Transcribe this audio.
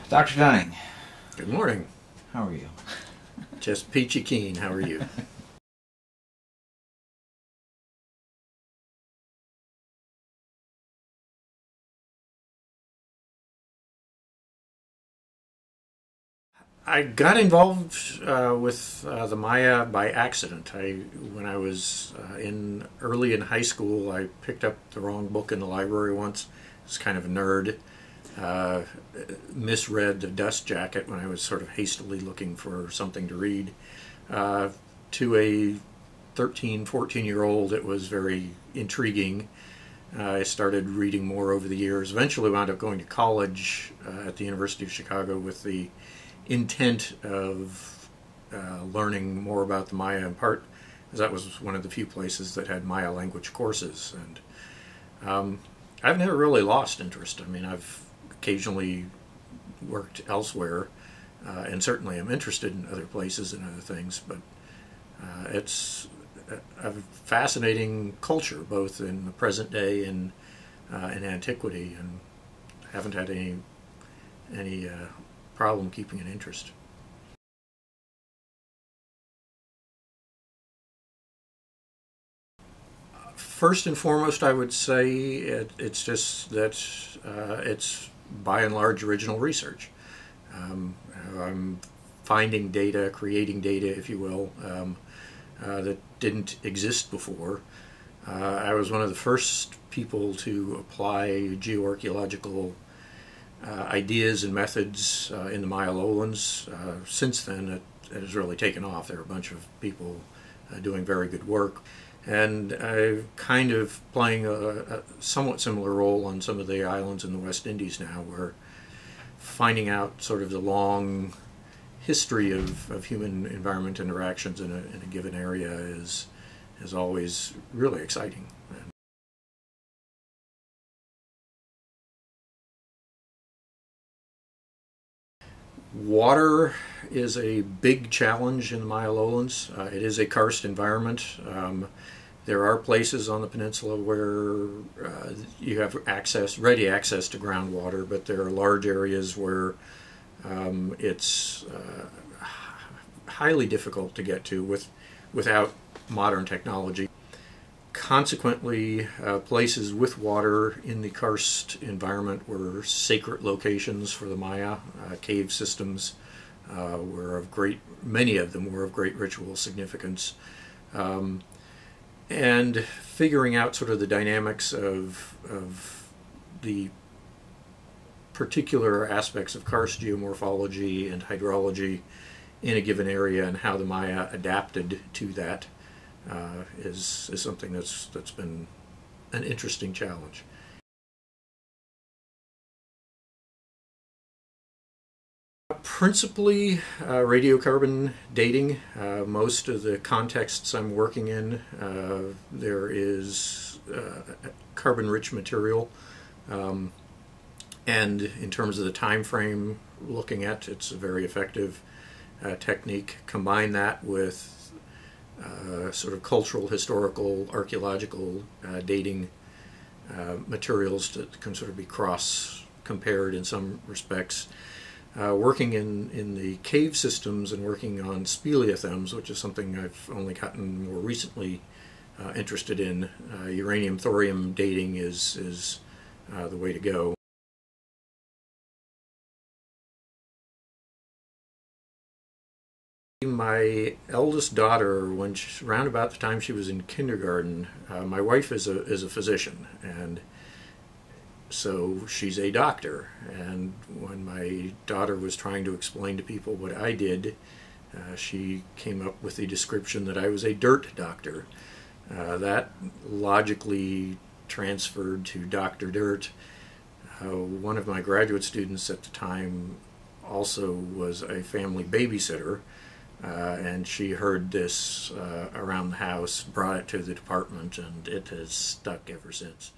Dr. Dunning, Good morning. how are you? Just peachy keen. How are you? I got involved with the Maya by accident. When I was early in high school, I picked up the wrong book in the library once. I was kind of a nerd. Misread the dust jacket when I was sort of hastily looking for something to read. To a 13, 14-year-old, it was very intriguing. I started reading more over the years. Eventually wound up going to college at the University of Chicago with the intent of learning more about the Maya, in part because that was one of the few places that had Maya language courses. And I've never really lost interest. I mean, I've occasionally worked elsewhere and certainly am interested in other places and other things, but it's a fascinating culture, both in the present day and in antiquity, and haven't had any problem keeping an interest. First and foremost, I would say it's just that it's by and large original research. I'm finding data, creating data, if you will, that didn't exist before. I was one of the first people to apply geoarchaeological ideas and methods in the Maya lowlands. Since then, it has really taken off. There are a bunch of people doing very good work. And I'm kind of playing a somewhat similar role on some of the islands in the West Indies now, where finding out sort of the long history of human-environment interactions in a given area is always really exciting. Water is a big challenge in the Maya lowlands. It is a karst environment. There are places on the peninsula where you have ready access to groundwater, but there are large areas where it's highly difficult to get to without modern technology. Consequently, places with water in the karst environment were sacred locations for the Maya. Cave systems many of them were of great ritual significance. And figuring out sort of the dynamics of the particular aspects of karst geomorphology and hydrology in a given area and how the Maya adapted to that is something that's been an interesting challenge. Principally radiocarbon dating. Most of the contexts I'm working in, there is carbon-rich material, and in terms of the time frame looking at, it's a very effective technique. Combine that with sort of cultural, historical, archaeological dating materials that can sort of be cross-compared in some respects. Working in the cave systems and working on speleothems, which is something I've only gotten more recently interested in, uranium-thorium dating is the way to go. My eldest daughter, around about the time she was in kindergarten, my wife is a physician, and so she's a doctor. And when my daughter was trying to explain to people what I did, she came up with the description that I was a dirt doctor. That logically transferred to Dr. Dirt. One of my graduate students at the time also was a family babysitter. And she heard this around the house, brought it to the department, and it has stuck ever since.